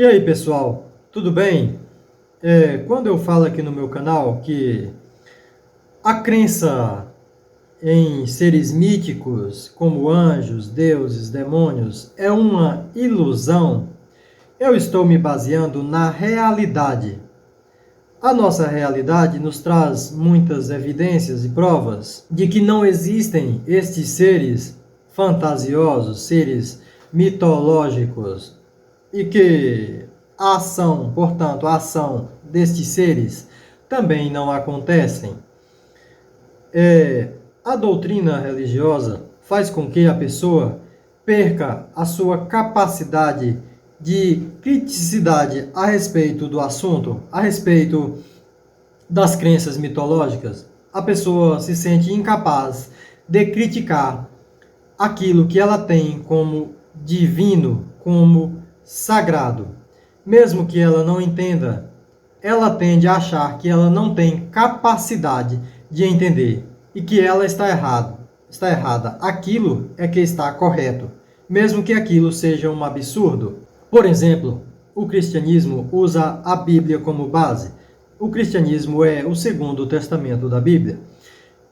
E aí, pessoal, tudo bem? Quando eu falo aqui no meu canal que a crença em seres míticos, como anjos, deuses, demônios, é uma ilusão, eu estou me baseando na realidade. A nossa realidade nos traz muitas evidências e provas de que não existem estes seres fantasiosos, seres mitológicos, e que a ação destes seres também não acontecem. A doutrina religiosa faz com que a pessoa perca a sua capacidade de criticidade a respeito do assunto, a respeito das crenças mitológicas. A pessoa se sente incapaz de criticar aquilo que ela tem como divino, como sagrado. Mesmo que ela não entenda, ela tende a achar que ela não tem capacidade de entender e que ela está errada. Aquilo é que está correto, mesmo que aquilo seja um absurdo. Por exemplo, o cristianismo usa a Bíblia como base. O cristianismo é o segundo testamento da Bíblia,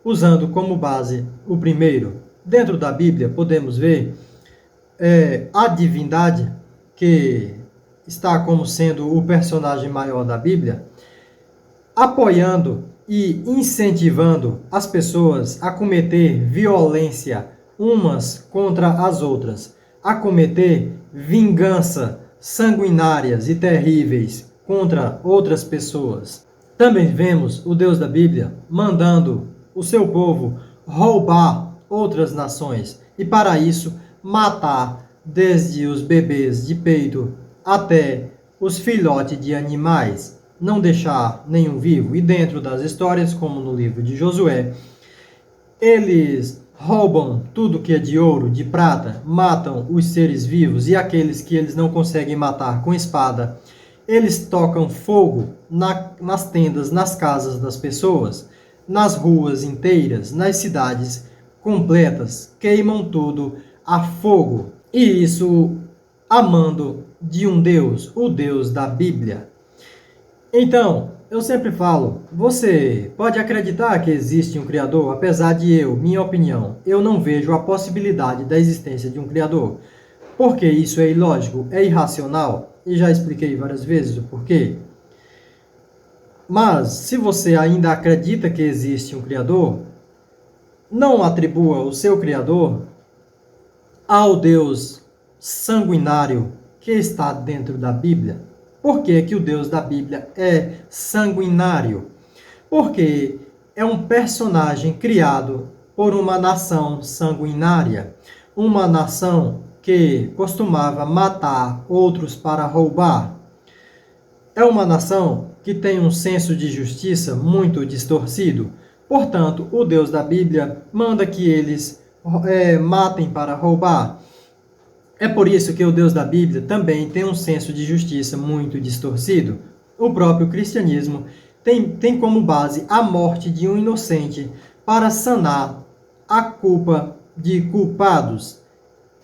usando como base o primeiro. Dentro da Bíblia podemos ver a divindade, que está como sendo o personagem maior da Bíblia, apoiando e incentivando as pessoas a cometer violência umas contra as outras, a cometer vingança sanguinárias e terríveis contra outras pessoas. Também vemos o Deus da Bíblia mandando o seu povo roubar outras nações e, para isso, matar desde os bebês de peito até os filhotes de animais, não deixar nenhum vivo. E dentro das histórias, como no livro de Josué, eles roubam tudo que é de ouro, de prata, matam os seres vivos e aqueles que eles não conseguem matar com espada, eles tocam fogo nas tendas, nas casas das pessoas, nas ruas inteiras, nas cidades completas, queimam tudo a fogo. E isso a mando de um Deus, o Deus da Bíblia. Então, eu sempre falo, você pode acreditar que existe um Criador, apesar de minha opinião, eu não vejo a possibilidade da existência de um Criador. Porque isso é ilógico, é irracional, e já expliquei várias vezes o porquê. Mas, se você ainda acredita que existe um Criador, não atribua o seu Criador ao Deus sanguinário que está dentro da Bíblia. Por que que o Deus da Bíblia é sanguinário? Porque é um personagem criado por uma nação sanguinária, uma nação que costumava matar outros para roubar. É uma nação que tem um senso de justiça muito distorcido. Portanto, o Deus da Bíblia manda que eles matem para roubar. É por isso que o Deus da Bíblia também tem um senso de justiça muito distorcido. O próprio cristianismo tem como base a morte de um inocente para sanar a culpa de culpados,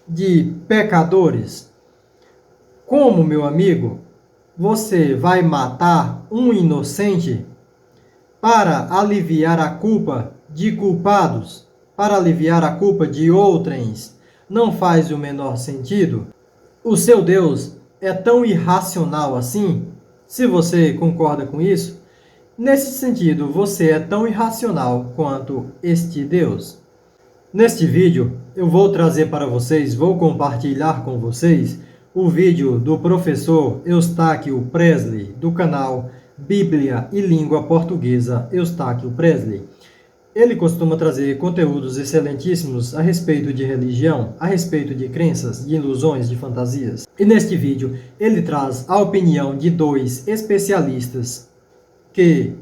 de pecadores. Como, meu amigo, você vai matar um inocente para aliviar a culpa de culpados, para aliviar a culpa de outrens? Não faz o menor sentido. O seu Deus é tão irracional assim? Se você concorda com isso, nesse sentido, você é tão irracional quanto este Deus. Neste vídeo, eu vou trazer para vocês, vou compartilhar com vocês o vídeo do professor Eustáquio Presley, do canal Bíblia e Língua Portuguesa Eustáquio Presley. Ele costuma trazer conteúdos excelentíssimos a respeito de religião, a respeito de crenças, de ilusões, de fantasias. E neste vídeo, ele traz a opinião de dois especialistas que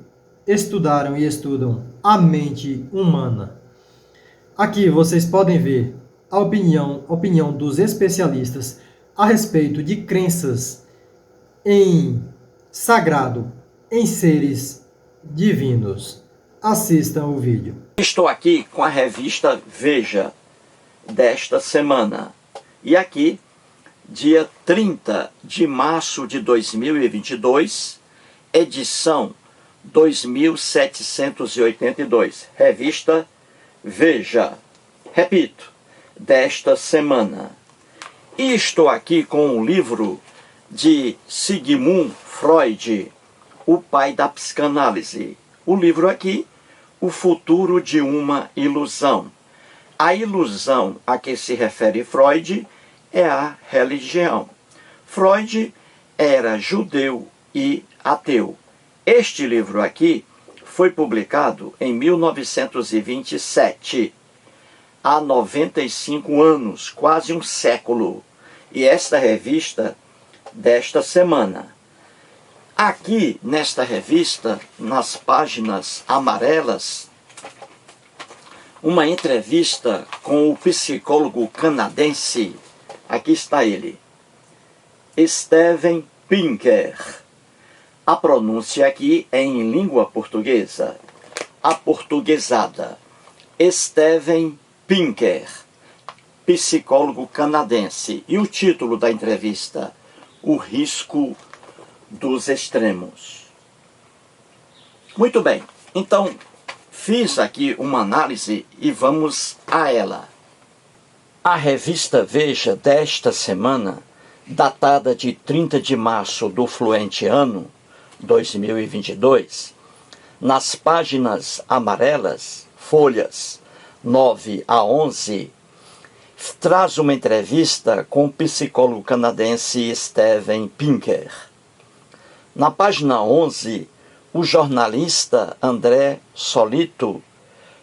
estudaram e estudam a mente humana. Aqui vocês podem ver a opinião dos especialistas a respeito de crenças em sagrado, em seres divinos. Assistam o vídeo. Estou aqui com a revista Veja desta semana. E aqui dia 30 de março de 2022, edição 2782, revista Veja, repito, desta semana. E estou aqui com um livro de Sigmund Freud, o pai da psicanálise. O livro aqui, O Futuro de uma Ilusão. A ilusão a que se refere Freud é a religião. Freud era judeu e ateu. Este livro aqui foi publicado em 1927, há 95 anos, quase um século. E esta revista desta semana. Aqui, nesta revista, nas páginas amarelas, uma entrevista com o psicólogo canadense, aqui está ele, Steven Pinker. A pronúncia aqui é em língua portuguesa, aportuguesada. Steven Pinker, psicólogo canadense. E o título da entrevista, O Risco dos Extremos. Muito bem, então fiz aqui uma análise e vamos a ela. A revista Veja desta semana, datada de 30 de março do fluente ano 2022, nas páginas amarelas, folhas 9 a 11, traz uma entrevista com o psicólogo canadense Steven Pinker. Na página 11, o jornalista André Solito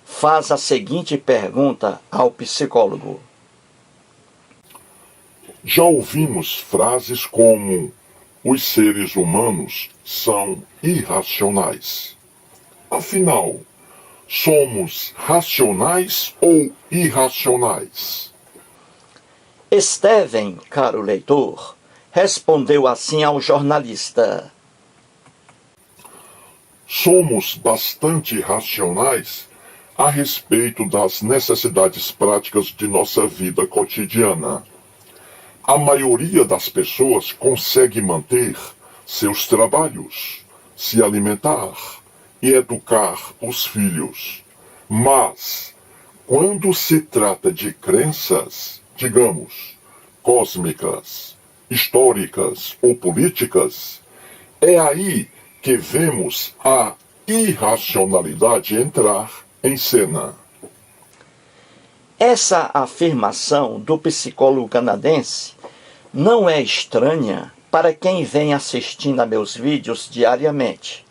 faz a seguinte pergunta ao psicólogo. Já ouvimos frases como: os seres humanos são irracionais. Afinal, somos racionais ou irracionais? Steven, caro leitor, respondeu assim ao jornalista. Somos bastante racionais a respeito das necessidades práticas de nossa vida cotidiana. A maioria das pessoas consegue manter seus trabalhos, se alimentar e educar os filhos. Mas, quando se trata de crenças, digamos, cósmicas, históricas ou políticas, é aí que vemos a irracionalidade entrar em cena. Essa afirmação do psicólogo canadense não é estranha para quem vem assistindo a meus vídeos diariamente.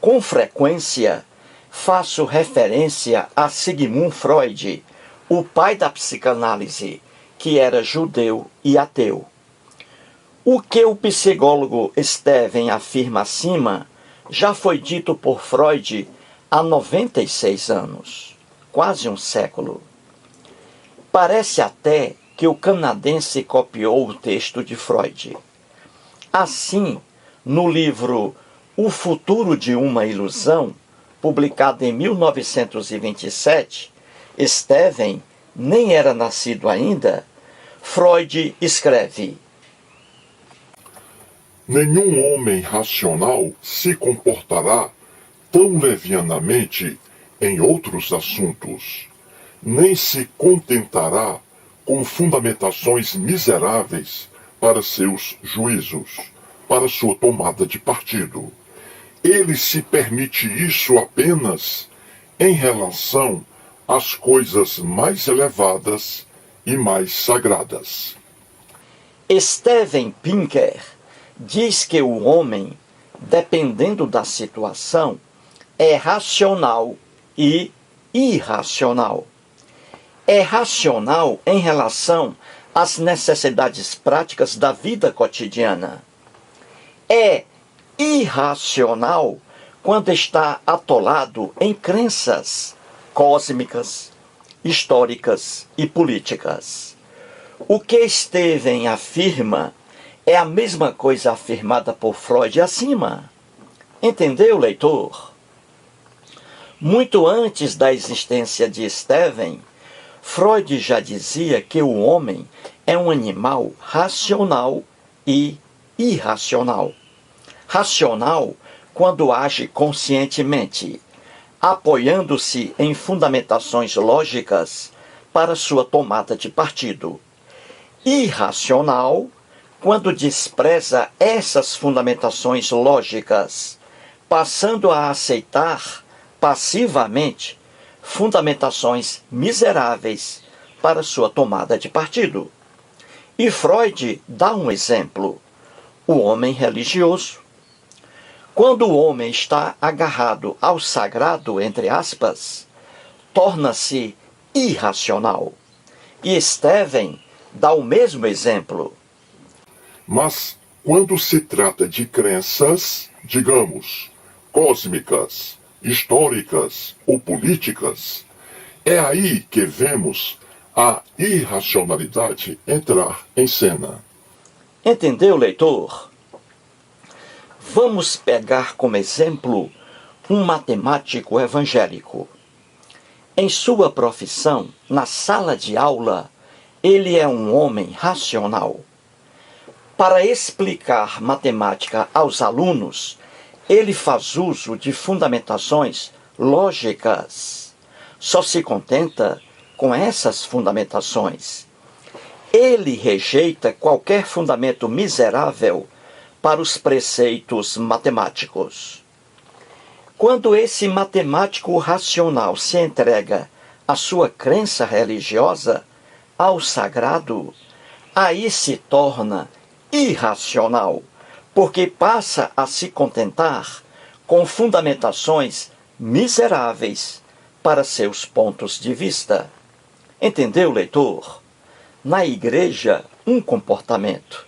Com frequência, faço referência a Sigmund Freud, o pai da psicanálise, que era judeu e ateu. O que o psicólogo Steven afirma acima já foi dito por Freud há 96 anos, quase um século. Parece até que o canadense copiou o texto de Freud. Assim, no livro O Futuro de uma Ilusão, publicado em 1927, Steven nem era nascido ainda, Freud escreve: nenhum homem racional se comportará tão levianamente em outros assuntos, nem se contentará com fundamentações miseráveis para seus juízos, para sua tomada de partido. Ele se permite isso apenas em relação às coisas mais elevadas e mais sagradas. Steven Pinker diz que o homem, dependendo da situação, é racional e irracional. É racional em relação às necessidades práticas da vida cotidiana. É irracional quando está atolado em crenças cósmicas, históricas e políticas. O que Steven afirma é a mesma coisa afirmada por Freud acima. Entendeu, leitor? Muito antes da existência de Steven, Freud já dizia que o homem é um animal racional e irracional. Racional quando age conscientemente, apoiando-se em fundamentações lógicas para sua tomada de partido. Irracional quando despreza essas fundamentações lógicas, passando a aceitar passivamente fundamentações miseráveis para sua tomada de partido. E Freud dá um exemplo: o homem religioso. Quando o homem está agarrado ao sagrado, entre aspas, torna-se irracional. E Steven dá o mesmo exemplo. Mas, quando se trata de crenças, digamos, cósmicas, históricas ou políticas, é aí que vemos a irracionalidade entrar em cena. Entendeu, leitor? Vamos pegar como exemplo um matemático evangélico. Em sua profissão, na sala de aula, ele é um homem racional. Para explicar matemática aos alunos, ele faz uso de fundamentações lógicas. Só se contenta com essas fundamentações. Ele rejeita qualquer fundamento miserável para os preceitos matemáticos. Quando esse matemático racional se entrega à sua crença religiosa, ao sagrado, aí se torna irracional, porque passa a se contentar com fundamentações miseráveis para seus pontos de vista. Entendeu, leitor? Na igreja, um comportamento.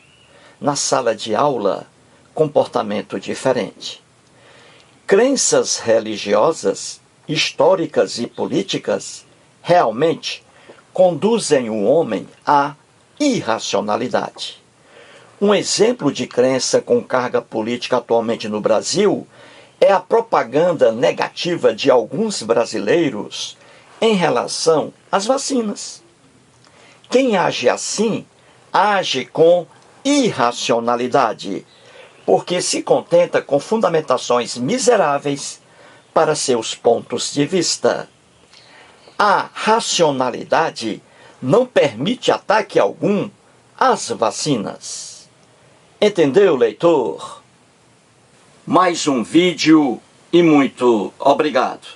Na sala de aula, comportamento diferente. Crenças religiosas, históricas e políticas realmente conduzem o homem à irracionalidade. Um exemplo de crença com carga política atualmente no Brasil é a propaganda negativa de alguns brasileiros em relação às vacinas. Quem age assim, age com irracionalidade, porque se contenta com fundamentações miseráveis para seus pontos de vista. A racionalidade não permite ataque algum às vacinas. Entendeu, leitor? Mais um vídeo e muito obrigado.